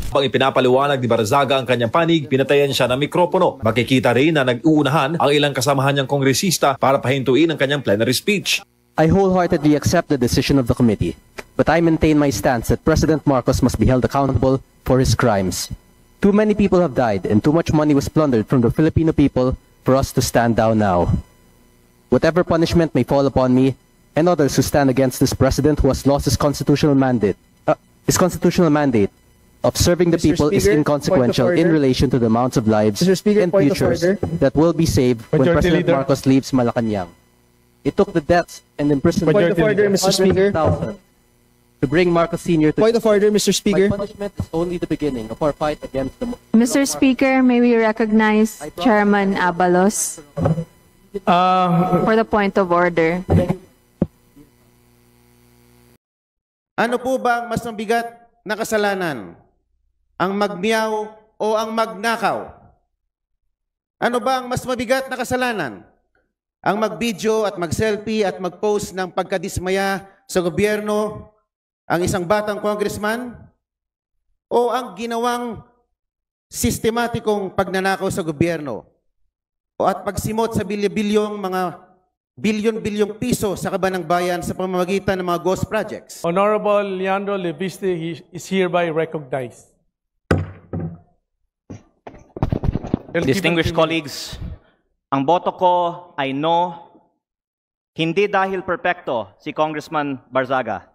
Pag ipinapaliwanag ni Barzaga ang kanyang panig, pinatayan siya ng mikropono. Makikita rin na nag-uunahan ang ilang kasamahan niyang kongresista para pahintuin ang kanyang plenary speech. I wholeheartedly accept the decision of the committee, but I maintain my stance that President Marcos must be held accountable for his crimes. Too many people have died and too much money was plundered from the Filipino people for us to stand down now. Whatever punishment may fall upon me and others who stand against this president who has lost his constitutional mandate of serving the people is inconsequential in relation to the amounts of lives and futures that will be saved when President Marcos leaves Malacanang. It took the deaths and imprisonment of hundreds of thousands to bring Marcos Sr. to... Point of order, Mr. Speaker. My punishment is only the beginning of our fight against the... Mr. Speaker, may we recognize Chairman Abalos for the point of order. Ano po ba ang mas mabigat na kasalanan? Ang magmiyaw o ang magnakaw? Ano ba ang mas mabigat na kasalanan? Ang mag-video at mag-selfie at mag-post ng pagkadismaya sa gobyerno, ang isang batang congressman? O ang ginawang sistematikong pagnanakaw sa gobyerno? O at pagsimot sa bilyon-bilyong mga bilyon-bilyong piso sa kaban ng bayan sa pamamagitan ng mga ghost projects? Honorable Leandro Leviste is hereby recognized. Distinguished colleagues, ang boto ko ay no, hindi dahil perpekto si Congressman Barzaga,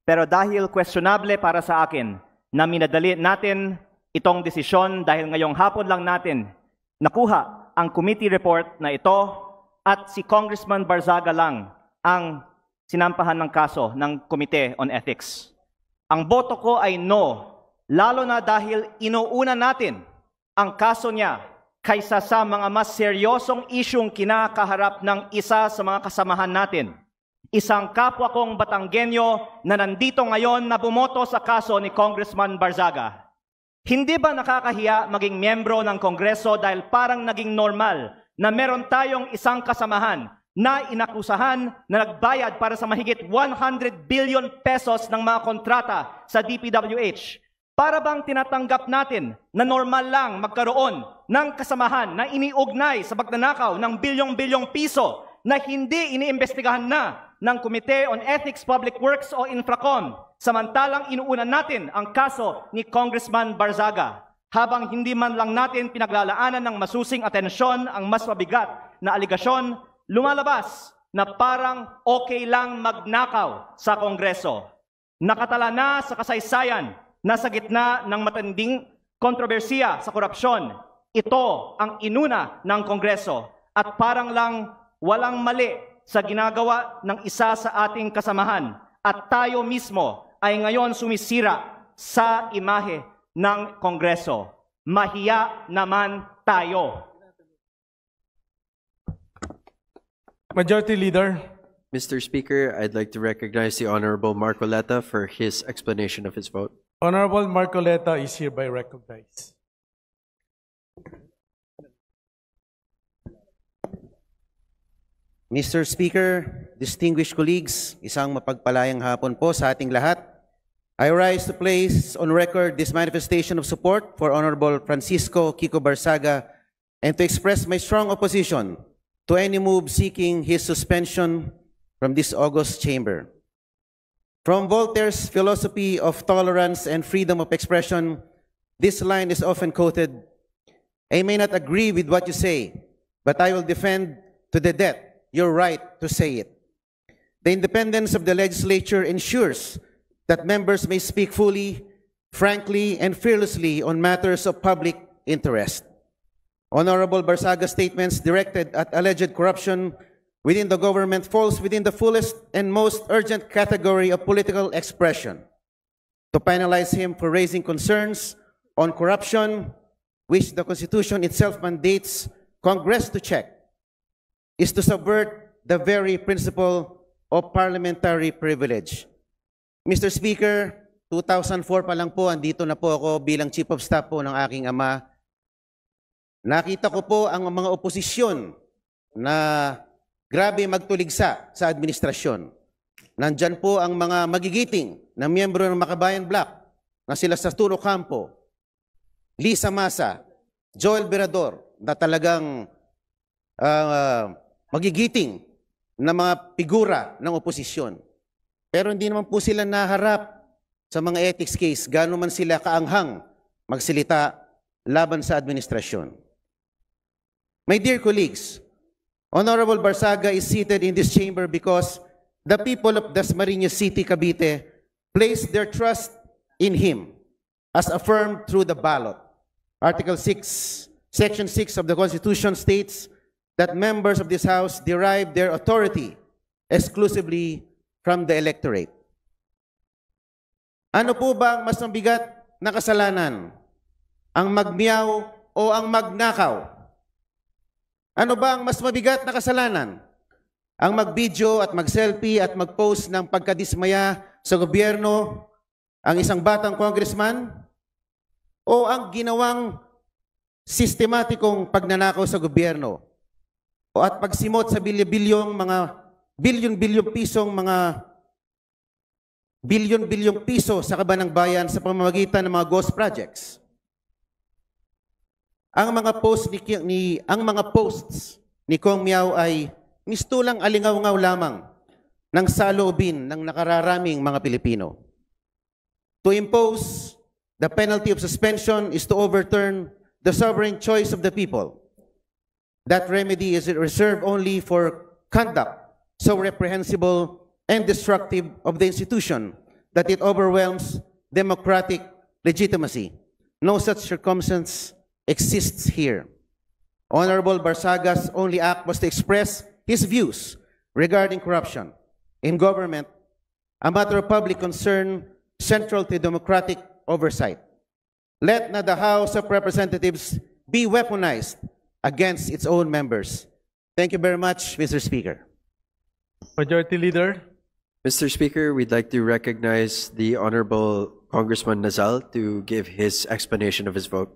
pero dahil questionable para sa akin na minadali natin itong desisyon dahil ngayong hapon lang natin nakuha ang committee report na ito at si Congressman Barzaga lang ang sinampahan ng kaso ng Committee on Ethics. Ang boto ko ay no, lalo na dahil inuuna natin ang kaso niya kaysa sa mga mas seryosong isyong kinakaharap ng isa sa mga kasamahan natin. Isang kapwa kong Batanggenyo na nandito ngayon na bumoto sa kaso ni Congressman Barzaga. Hindi ba nakakahiya maging miyembro ng Kongreso dahil parang naging normal na meron tayong isang kasamahan na inakusahan na nagbayad para sa mahigit 100 billion pesos ng mga kontrata sa DPWH? Para bang tinatanggap natin na normal lang magkaroon ng kasamahan na iniugnay sa pagnanakaw ng bilyong-bilyong piso na hindi iniimbestigahan na ng Committee on Ethics, Public Works o Infracom, samantalang inuunan natin ang kaso ni Congressman Barzaga, habang hindi man lang natin pinaglalaanan ng masusing atensyon ang mas mabigat na aligasyon, lumalabas na parang okay lang magnakaw sa Kongreso. Nakatala na sa kasaysayan na sa gitna ng matinding kontrobersiya sa korupsyon, ito ang inuna ng Kongreso at parang lang walang mali sa ginagawa ng isa sa ating kasamahan at tayo mismo ay ngayon sumisira sa imahe ng Kongreso. Mahiya naman tayo. Majority Leader. Mr. Speaker, I'd like to recognize the Honorable Marcoleta for his explanation of his vote. Honorable Marcoleta is hereby recognized. Mr. Speaker, distinguished colleagues, isang mapagpalayang hapon po sa ating lahat. I rise to place on record this manifestation of support for Honorable Francisco Kiko Barzaga and to express my strong opposition to any move seeking his suspension from this august chamber. From Voltaire's philosophy of tolerance and freedom of expression, this line is often quoted, "I may not agree with what you say, but I will defend to the death your right to say it." The independence of the legislature ensures that members may speak fully, frankly, and fearlessly on matters of public interest. Honorable Barzaga's statements directed at alleged corruption within the government falls within the fullest and most urgent category of political expression. To penalize him for raising concerns on corruption, which the Constitution itself mandates Congress to check, is to subvert the very principle of parliamentary privilege. Mr. Speaker, 2004 pa lang po, andito na po ako bilang Chief of Staff po ng aking ama. Nakita ko po ang mga oposisyon na grabe magtuligsa sa administrasyon. Nandyan po ang mga magigiting na miyembro ng Makabayan Bloc na sila Sasturo Campo, Lisa Masa, Joel Berador, na talagang magigiting na mga figura ng oposisyon. Pero hindi naman po sila naharap sa mga ethics case, gano'n man sila kaanghang magsilita laban sa administrasyon. My dear colleagues, Honorable Barsaga is seated in this chamber because the people of Dasmariñas City, Cavite, placed their trust in him as affirmed through the ballot. Article 6, Section 6 of the Constitution states that members of this House derive their authority exclusively from the electorate. Ano po ba ang mas mabigat na kasalanan? Ang magmiyaw o ang magnakaw? Ano ba ang mas mabigat na kasalanan? Ang mag-video at mag-selfie at mag-post ng pagkadismaya sa gobyerno, ang isang batang congressman? O ang ginawang sistematikong pagnanakaw sa gobyerno? O at pagsimot sa bilyon-bilyong piso sa kaban ng bayan sa pamamagitan ng mga ghost projects? Ang mga posts ni Kong Miao ay mistulang alingaw-ngaw lamang ng saloobin ng nakararaming mga Pilipino. To impose the penalty of suspension is to overturn the sovereign choice of the people. That remedy is reserved only for conduct so reprehensible and destructive of the institution that it overwhelms democratic legitimacy. No such circumstance exists here. Honorable Barsaga's only act was to express his views regarding corruption in government, a matter of public concern central to democratic oversight. Let not the House of Representatives be weaponized against its own members. Thank you very much, Mr. Speaker. Majority Leader. Mr. Speaker, we'd like to recognize the Honorable Congressman Nazal to give his explanation of his vote.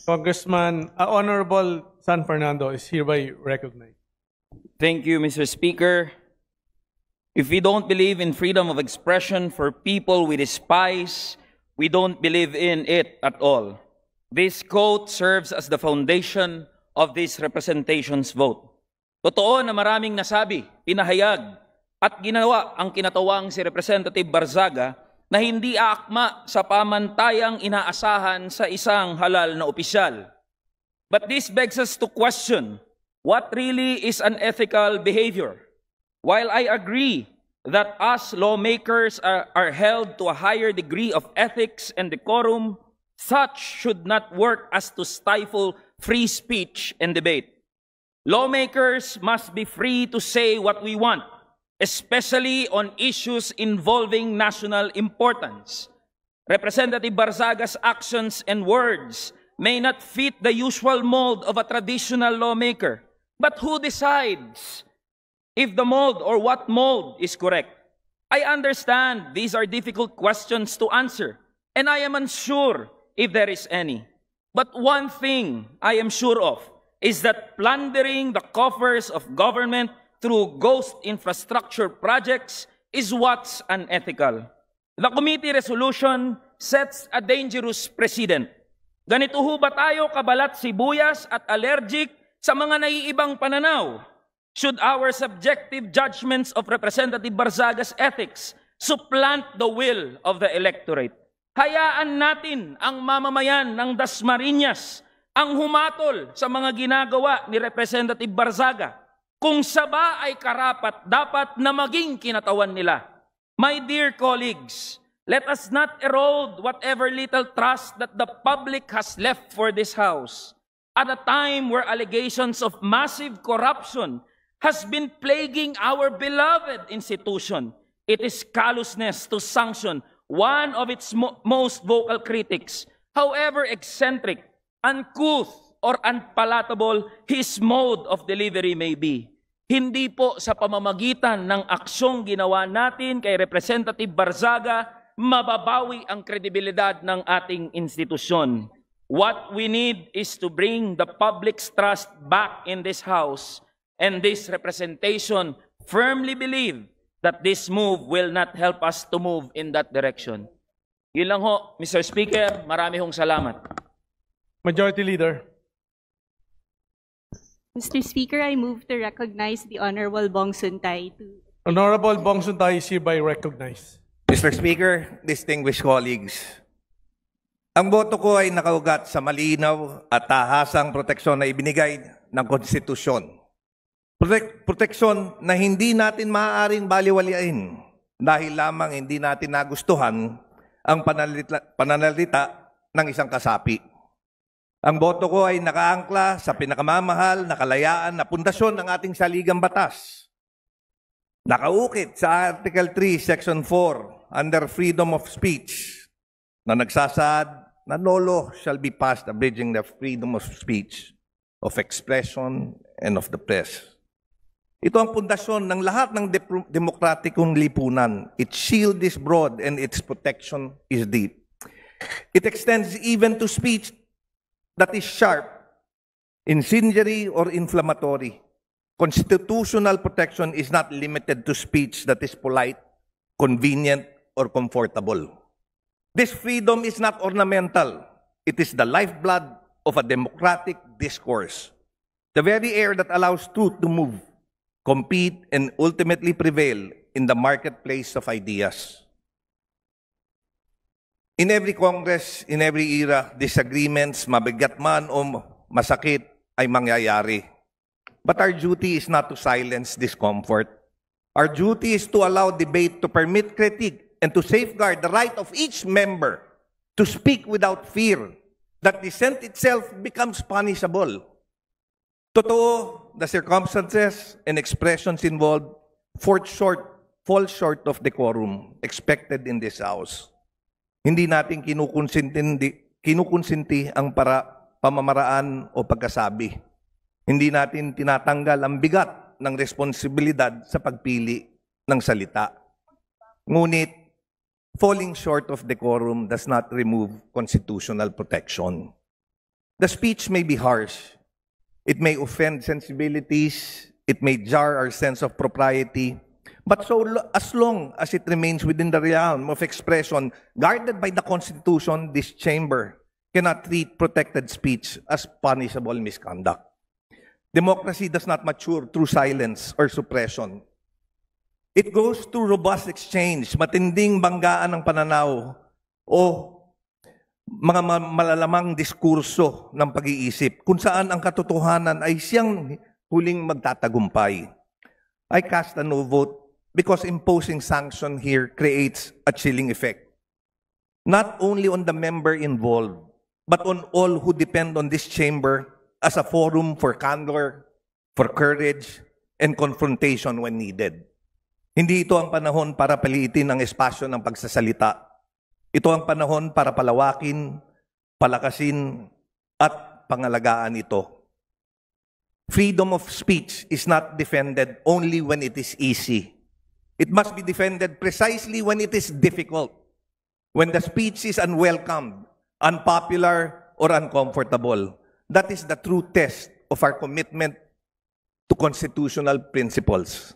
Honorable San Fernando is hereby recognized. Thank you, Mr. Speaker. If we don't believe in freedom of expression for people we despise, we don't believe in it at all. This quote serves as the foundation of this representation's vote. Totoo na maraming nasabi, pinahayag, at ginawa ang kinatawang si Representative Barzaga na hindi aakma sa pamantayang inaasahan sa isang halal na opisyal. But this begs us to question what really is unethical behavior. While I agree that us lawmakers are held to a higher degree of ethics and decorum, such should not work as to stifle free speech and debate. Lawmakers must be free to say what we want, especially on issues involving national importance. Representative Barzaga's actions and words may not fit the usual mold of a traditional lawmaker, but who decides if the mold or what mold is correct? I understand these are difficult questions to answer, and I am unsure if there is any. But one thing I am sure of is that plundering the coffers of government through ghost infrastructure projects is what's unethical. The committee resolution sets a dangerous precedent. Ganito ho ba tayo kabalat sibuyas at allergic sa mga naiibang pananaw? Should our subjective judgments of Representative Barzaga's ethics supplant the will of the electorate? Hayaan natin ang mamamayan ng Dasmariñas ang humatol sa mga ginagawa ni Representative Barzaga. Kung saba ay karapat dapat na maging kinatawan nila. My dear colleagues, let us not erode whatever little trust that the public has left for this House. At a time where allegations of massive corruption has been plaguing our beloved institution, it is callousness to sanction one of its most vocal critics, however eccentric, uncouth, or unpalatable his mode of delivery may be. Hindi po sa pamamagitan ng aksyong ginawa natin kay Representative Barzaga, mababawi ang kredibilidad ng ating institusyon. What we need is to bring the public's trust back in this House, and this representation firmly believe that this move will not help us to move in that direction. Yun lang ho, Mr. Speaker, marami hong salamat. Majority Leader. Mr. Speaker, I move to recognize the Honorable Bong Suntay. Honorable Bong Suntay is hereby recognized. Mr. Speaker, distinguished colleagues, ang boto ko ay nakaugat sa malinaw at tahasang proteksyon na ibinigay ng konstitusyon. Proteksyon na hindi natin maaaring baliwalain dahil lamang hindi natin nagustuhan ang pananalita ng isang kasapi. Ang boto ko ay nakaangkla sa pinakamamahal na kalayaan na pundasyon ng ating saligang batas. Nakaukit sa Article 3, Section 4, under freedom of speech, na nagsasaad na no law shall be passed abridging the freedom of speech, of expression, and of the press. Ito ang pundasyon ng lahat ng demokratikong lipunan. Its shield is broad and its protection is deep. It extends even to speech that is sharp, incendiary, or inflammatory. Constitutional protection is not limited to speech that is polite, convenient, or comfortable. This freedom is not ornamental. It is the lifeblood of a democratic discourse. The very air that allows truth to move, compete, and ultimately prevail in the marketplace of ideas. In every Congress, in every era, disagreements, mabigat man o masakit, ay mangyayari. But our duty is not to silence discomfort. Our duty is to allow debate to permit critique and to safeguard the right of each member to speak without fear that dissent itself becomes punishable. Totoo, the circumstances and expressions involved fall short of decorum expected in this House. Hindi natin kinukonsinti ang pamamaraan o pagkasabi. Hindi natin tinatanggal ang bigat ng responsibilidad sa pagpili ng salita. Ngunit, falling short of decorum does not remove constitutional protection. The speech may be harsh. It may offend sensibilities. It may jar our sense of propriety. But as long as it remains within the realm of expression guarded by the Constitution, this chamber cannot treat protected speech as punishable misconduct. Democracy does not mature through silence or suppression. It goes through robust exchange, matinding banggaan ng pananaw o mga malalamang diskurso ng pag-iisip kung saan ang katotohanan ay siyang huling magtatagumpay. I cast a no vote because imposing sanction here creates a chilling effect. Not only on the member involved, but on all who depend on this chamber as a forum for candor, for courage, and confrontation when needed. Hindi ito ang panahon para paliitin ang espasyo ng pagsasalita. Ito ang panahon para palawakin, palakasin, at pangalagaan ito. Freedom of speech is not defended only when it is easy. It must be defended precisely when it is difficult, when the speech is unwelcome, unpopular, or uncomfortable. That is the true test of our commitment to constitutional principles.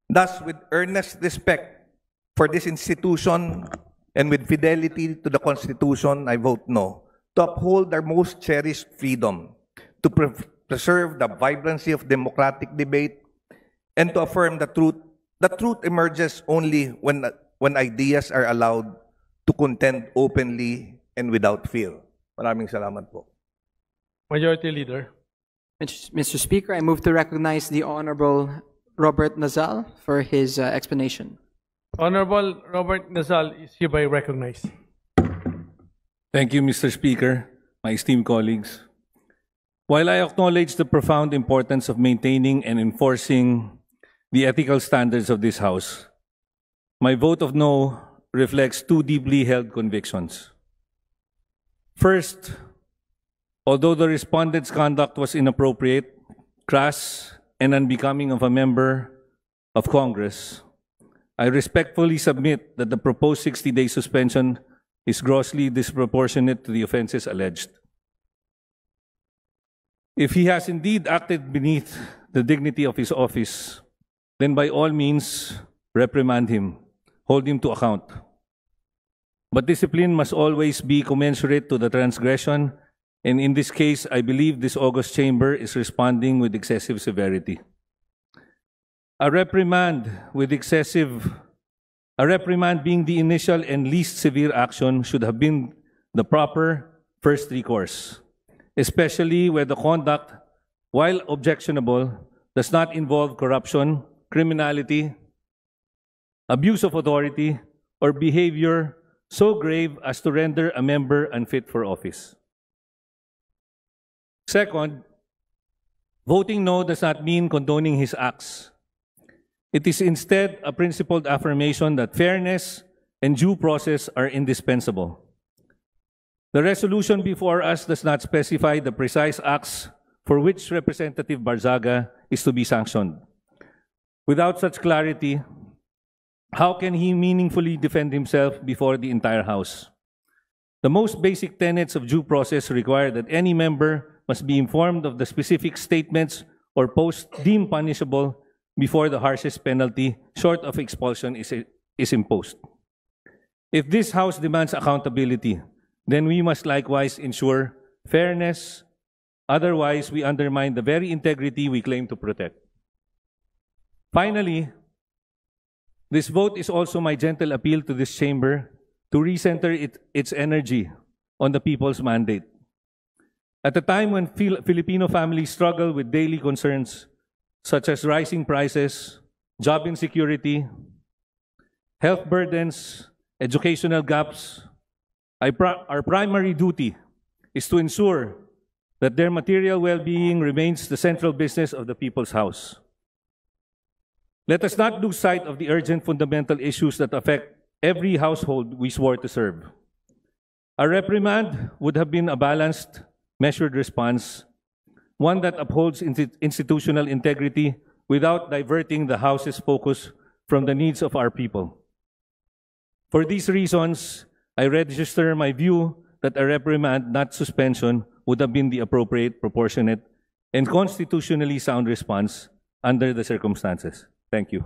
Thus, with earnest respect for this institution and with fidelity to the Constitution, I vote no, to uphold our most cherished freedom, to preserve the vibrancy of democratic debate, and to affirm the truth. The truth emerges only when ideas are allowed to contend openly and without fear. Maraming salamat po. Majority Leader. Mr. Speaker, I move to recognize the Honorable Robert Nazal for his explanation. Honorable Robert Nazal is hereby recognized. Thank you, Mr. Speaker, my esteemed colleagues. While I acknowledge the profound importance of maintaining and enforcing the ethical standards of this House, my vote of no reflects two deeply held convictions. First, although the respondent's conduct was inappropriate, crass, and unbecoming of a member of Congress, I respectfully submit that the proposed 60-day suspension is grossly disproportionate to the offenses alleged. If he has indeed acted beneath the dignity of his office, then by all means, reprimand him, hold him to account. But discipline must always be commensurate to the transgression And in this case, I believe this August chamber is responding with excessive severity. A reprimand being the initial and least severe action should have been the proper first recourse, especially where the conduct, while objectionable, does not involve corruption, criminality, abuse of authority, or behavior so grave as to render a member unfit for office. Second, voting no does not mean condoning his acts. It is instead a principled affirmation that fairness and due process are indispensable. The resolution before us does not specify the precise acts for which Representative Barzaga is to be sanctioned. Without such clarity, how can he meaningfully defend himself before the entire House? The most basic tenets of due process require that any member must be informed of the specific statements or posts deemed punishable before the harshest penalty, short of expulsion, is imposed. If this House demands accountability, then we must likewise ensure fairness. Otherwise, we undermine the very integrity we claim to protect. Finally, this vote is also my gentle appeal to this chamber to recenter its energy on the people's mandate. At a time when Filipino families struggle with daily concerns such as rising prices, job insecurity, health burdens, educational gaps, our primary duty is to ensure that their material well-being remains the central business of the People's House. Let us not lose sight of the urgent fundamental issues that affect every household we swore to serve. A reprimand would have been a balanced, measured response, one that upholds institutional integrity without diverting the House's focus from the needs of our people. For these reasons, I register my view that a reprimand, not suspension, would have been the appropriate, proportionate, and constitutionally sound response under the circumstances. Thank you.